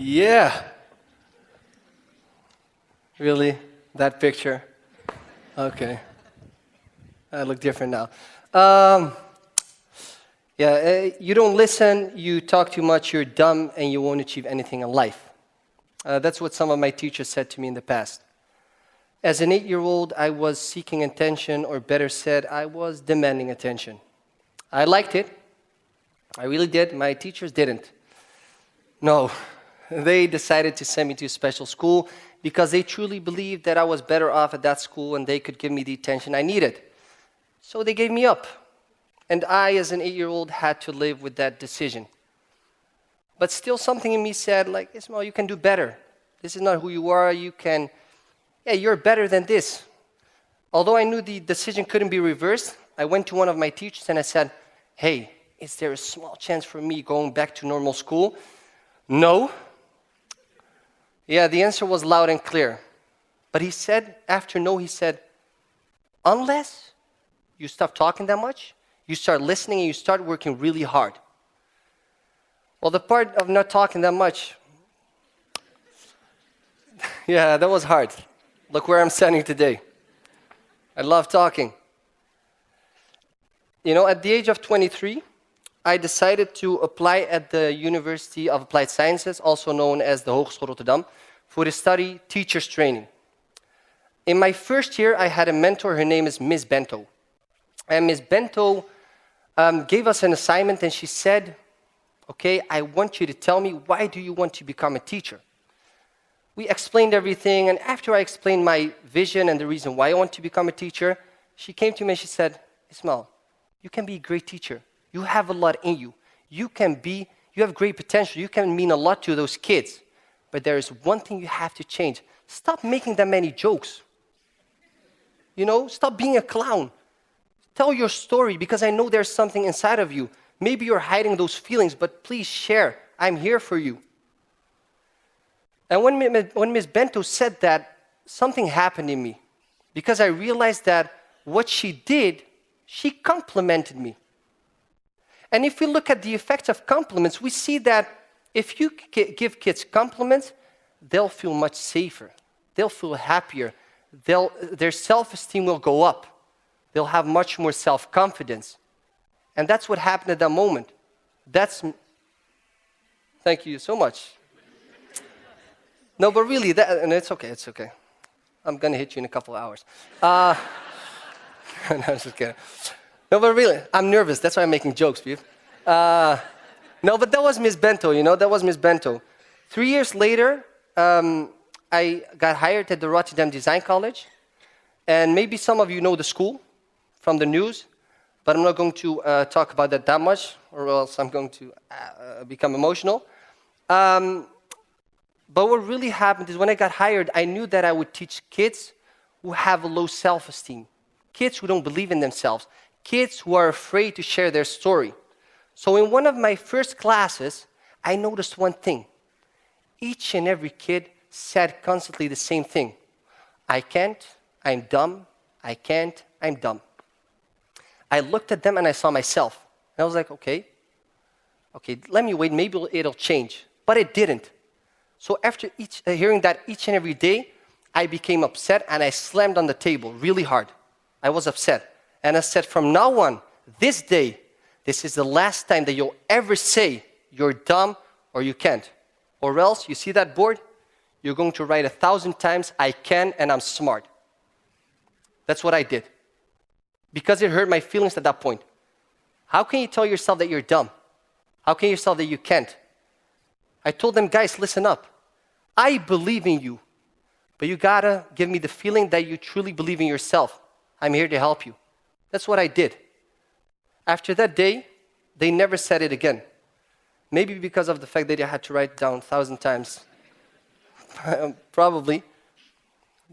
Yeah. Really? That picture? Okay. I look different now. You don't listen, you talk too much, you're dumb, and you won't achieve anything in life. That's what some of my teachers said to me in the past. As an 8-year-old, I was seeking attention, or better said, I was demanding attention. I liked it. I really did. My teachers didn't. No, they decided to send me to a special school because they truly believed that I was better off at that school and they could give me the attention I needed. So they gave me up. And I, as an 8-year-old, had to live with that decision. But still something in me said, like, Ismail, you can do better. This is not who you are. You're better than this. Although I knew the decision couldn't be reversed, I went to one of my teachers and I said, hey, is there a small chance for me going back to normal school? No. Yeah, the answer was loud and clear. But he said, after no, he said, unless you stop talking that much, you start listening and you start working really hard. Well, the part of not talking that much, yeah, that was hard. Look where I'm standing today. I love talking. You know, at the age of 23, I decided to apply at the University of Applied Sciences, also known as the Hogeschool Rotterdam, for the study teachers training. In my first year, I had a mentor. Her name is Miss Bento. And Miss Bento gave us an assignment, and she said, okay, I want you to tell me, why do you want to become a teacher? We explained everything, and after I explained my vision and the reason why I want to become a teacher, she came to me and she said, Ismail, you can be a great teacher. You have a lot in you. You have great potential. You can mean a lot to those kids. But there is one thing you have to change. Stop making that many jokes. You know, stop being a clown. Tell your story, because I know there's something inside of you. Maybe you're hiding those feelings, but please share. I'm here for you. And when Ms. Bento said that, something happened in me. Because I realized that what she did, she complimented me. And if we look at the effects of compliments, we see that if you give kids compliments, they'll feel much safer. They'll feel happier. Their self-esteem will go up. They'll have much more self-confidence. And that's what happened at that moment. Thank you so much. No, but really, and it's okay. I'm going to hit you in a couple of hours. No, I'm just kidding. No, but really, I'm nervous. That's why I'm making jokes, Beef. No, but that was Miss Bento, that was Miss Bento. 3 years later, I got hired at the Rotterdam Design College. And maybe some of you know the school from the news, but I'm not going to talk about that much, or else I'm going to become emotional. But what really happened is when I got hired, I knew that I would teach kids who have a low self-esteem, kids who don't believe in themselves, kids who are afraid to share their story. So in one of my first classes, I noticed one thing. Each and every kid said constantly the same thing. I can't, I'm dumb, I can't, I'm dumb. I looked at them and I saw myself. And I was like, okay, let me wait, maybe it'll change. But it didn't. So after hearing that each and every day, I became upset and I slammed on the table really hard. I was upset. And I said, from now on, this day, this is the last time that you'll ever say you're dumb or you can't. Or else, you see that board? You're going to write 1,000 times, I can and I'm smart. That's what I did. Because it hurt my feelings at that point. How can you tell yourself that you're dumb? How can you tell that you can't? I told them, guys, listen up. I believe in you, but you gotta give me the feeling that you truly believe in yourself. I'm here to help you. That's what I did. After that day, they never said it again. Maybe because of the fact that I had to write it down 1,000 times. Probably.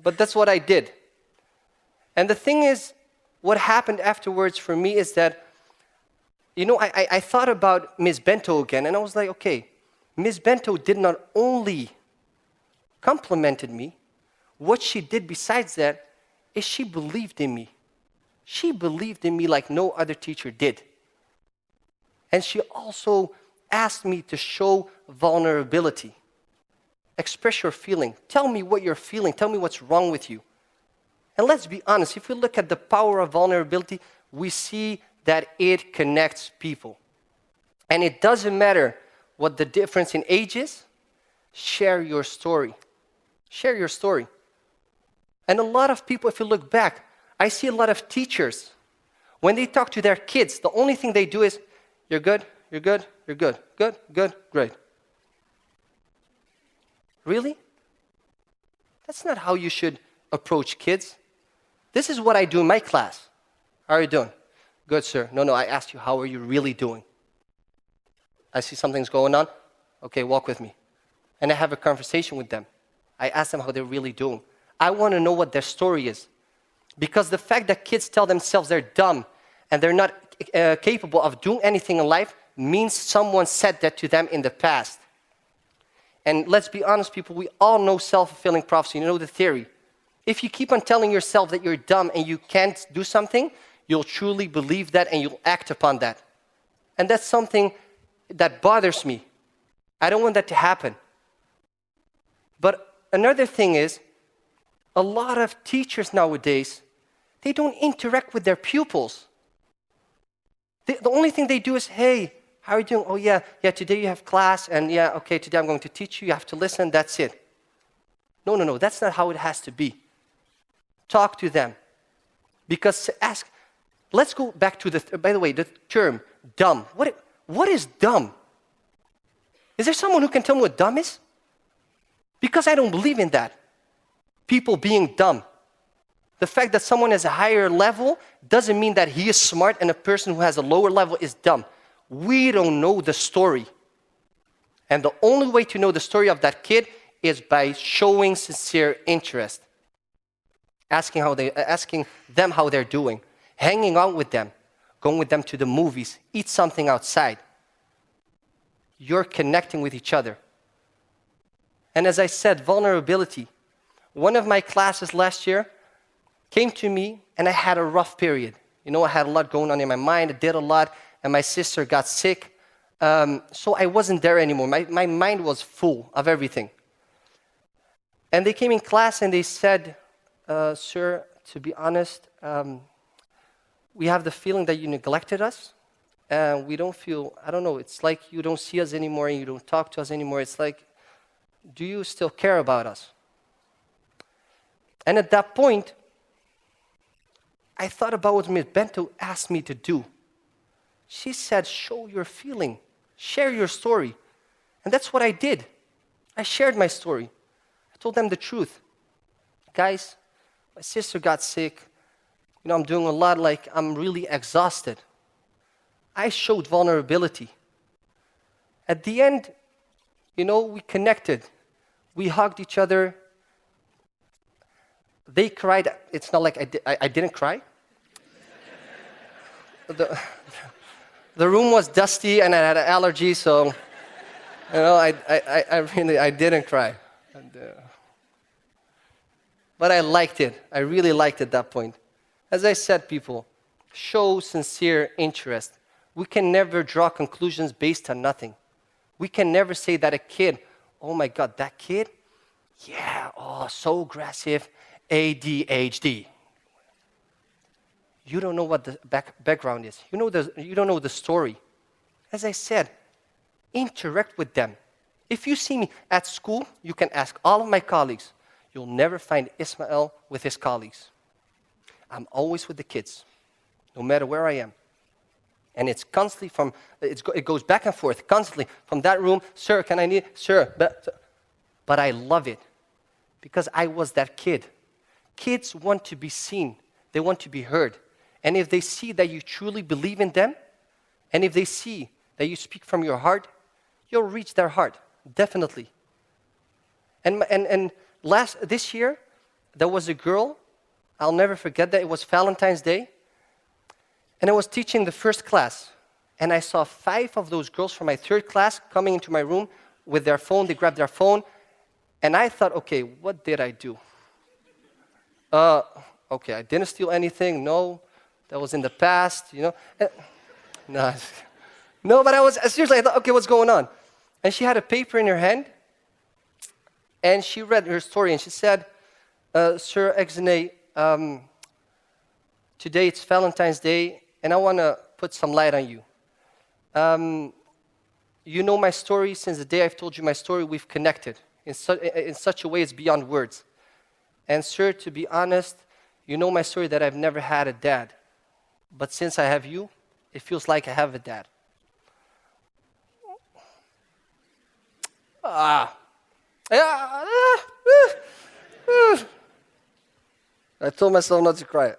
But that's what I did. And the thing is, what happened afterwards for me is that, I thought about Ms. Bento again, and I was like, okay, Ms. Bento did not only complimented me, what she did besides that is she believed in me. She believed in me like no other teacher did. And she also asked me to show vulnerability. Express your feeling. Tell me what you're feeling. Tell me what's wrong with you. And let's be honest, if we look at the power of vulnerability, we see that it connects people. And it doesn't matter what the difference in age is. Share your story. Share your story. And a lot of people, if you look back, I see a lot of teachers, when they talk to their kids, the only thing they do is, you're good, you're good, you're good, good, good, great. Really? That's not how you should approach kids. This is what I do in my class. How are you doing? Good, sir. No, I asked you, how are you really doing? I see something's going on. Okay, walk with me. And I have a conversation with them. I ask them how they're really doing. I want to know what their story is. Because the fact that kids tell themselves they're dumb and they're not capable of doing anything in life means someone said that to them in the past. And let's be honest, people, we all know self-fulfilling prophecy. You know the theory. If you keep on telling yourself that you're dumb and you can't do something, you'll truly believe that and you'll act upon that. And that's something that bothers me. I don't want that to happen. But another thing is, a lot of teachers nowadays, they don't interact with their pupils. The only thing they do is, hey, how are you doing? Oh, yeah, today you have class, and yeah, okay, today I'm going to teach you. You have to listen, that's it. No, that's not how it has to be. Talk to them. Because let's go back to by the way, the term dumb. What is dumb? Is there someone who can tell me what dumb is? Because I don't believe in that. People being dumb. The fact that someone has a higher level doesn't mean that he is smart and a person who has a lower level is dumb. We don't know the story. And the only way to know the story of that kid is by showing sincere interest. Asking them how they're doing. Hanging out with them. Going with them to the movies. Eat something outside. You're connecting with each other. And as I said, vulnerability. One of my classes last year came to me and I had a rough period. You know, I had a lot going on in my mind. I did a lot and my sister got sick. So I wasn't there anymore. My mind was full of everything. And they came in class and they said, sir, to be honest, we have the feeling that you neglected us. And we don't feel, I don't know, it's like you don't see us anymore and you don't talk to us anymore. It's like, do you still care about us? And at that point, I thought about what Ms. Bento asked me to do. She said, show your feeling, share your story. And that's what I did. I shared my story. I told them the truth. Guys, my sister got sick. You know, I'm doing a lot, like I'm really exhausted. I showed vulnerability. At the end, you know, we connected. We hugged each other. They cried. It's not like I didn't cry. The room was dusty and I had an allergy, so you know, I didn't cry. But I liked it. I really liked it at that point. As I said, people, show sincere interest. We can never draw conclusions based on nothing. We can never say that a kid, oh my God, that kid, yeah, oh, so aggressive, ADHD. You don't know what the background is. You don't know the story. As I said, interact with them. If you see me at school, you can ask all of my colleagues. You'll never find Ismail with his colleagues. I'm always with the kids, no matter where I am. And it's constantly it goes back and forth, constantly from that room, sir, can I need, sir. But I love it because I was that kid. Kids want to be seen. They want to be heard. And if they see that you truly believe in them, and if they see that you speak from your heart, you'll reach their heart, definitely. And this year, there was a girl, I'll never forget that, it was Valentine's Day, and I was teaching the first class, and I saw 5 of those girls from my 3rd class coming into my room with their phone. They grabbed their phone, and I thought, okay, what did I do? Okay, I didn't steal anything. No, that was in the past, you know. No, but I was seriously. I thought, okay, what's going on? And she had a paper in her hand, And she read her story, and she said, Sir Aghzanay, today it's Valentine's Day, and I want to put some light on you. You know my story. Since the day I've told you my story, we've connected in such a way it's beyond words. And sir, to be honest, you know my story that I've never had a dad. But since I have you, it feels like I have a dad. I told myself not to cry.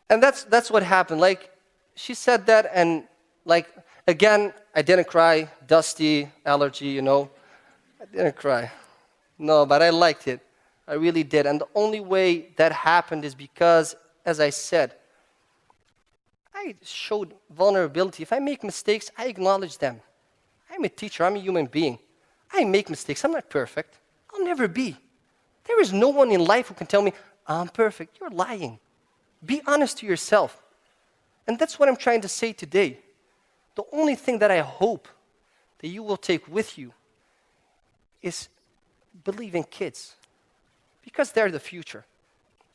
And that's what happened. Like, she said that, and like, again, I didn't cry. Dusty, allergy, you know. I didn't cry. No, but I liked it. I really did. And the only way that happened is because, as I said, I showed vulnerability. If I make mistakes, I acknowledge them. I'm a teacher. I'm a human being. I make mistakes. I'm not perfect. I'll never be. There is no one in life who can tell me, I'm perfect. You're lying. Be honest to yourself. And that's what I'm trying to say today. The only thing that I hope that you will take with you is believe in kids. Because they're the future.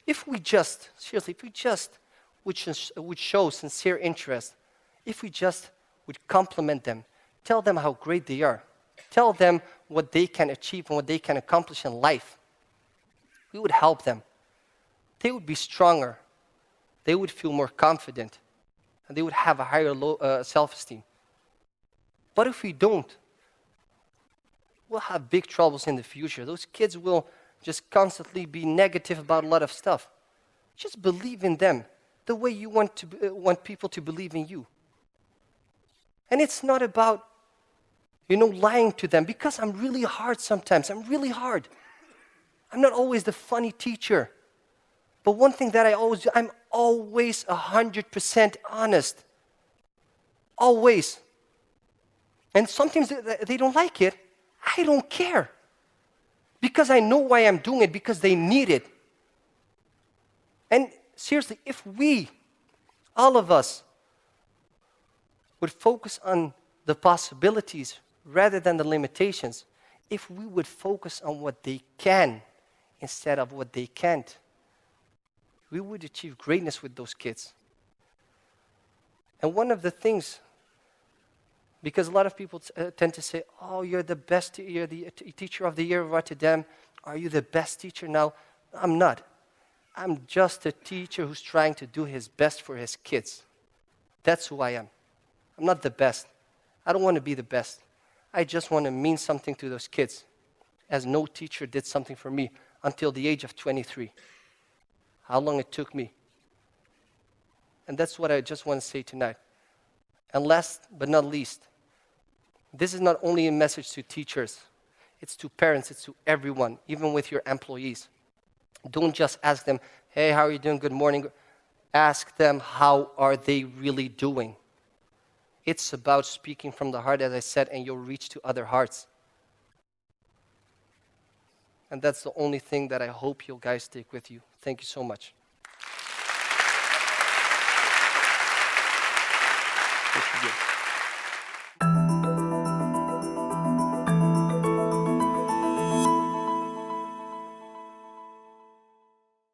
If we just, seriously, if we just would show sincere interest, if we just would compliment them, tell them how great they are, tell them what they can achieve and what they can accomplish in life, we would help them. They would be stronger. They would feel more confident. And they would have a higher self-esteem. But if we don't, we'll have big troubles in the future. Those kids will just constantly be negative about a lot of stuff. Just believe in them the way you want people to believe in you. And it's not about, lying to them, because I'm really hard sometimes. I'm really hard. I'm not always the funny teacher. But one thing that I always do, I'm always 100% honest. Always. And sometimes they don't like it. I don't care. Because I know why I'm doing it, because they need it. And seriously, if we, all of us, would focus on the possibilities rather than the limitations, if we would focus on what they can instead of what they can't, we would achieve greatness with those kids. And one of the things, because a lot of people tend to say, oh, you're the best, you're the teacher of the year of Rotterdam. Are you the best teacher now? I'm not. I'm just a teacher who's trying to do his best for his kids. That's who I am. I'm not the best. I don't want to be the best. I just want to mean something to those kids, as no teacher did something for me until the age of 23. How long it took me. And that's what I just want to say tonight. And last but not least, this is not only a message to teachers, it's to parents, it's to everyone, even with your employees. Don't just ask them, hey, how are you doing? Good morning. Ask them, how are they really doing? It's about speaking from the heart, as I said, and you'll reach to other hearts. And that's the only thing that I hope you guys take with you. Thank you so much. Thank you.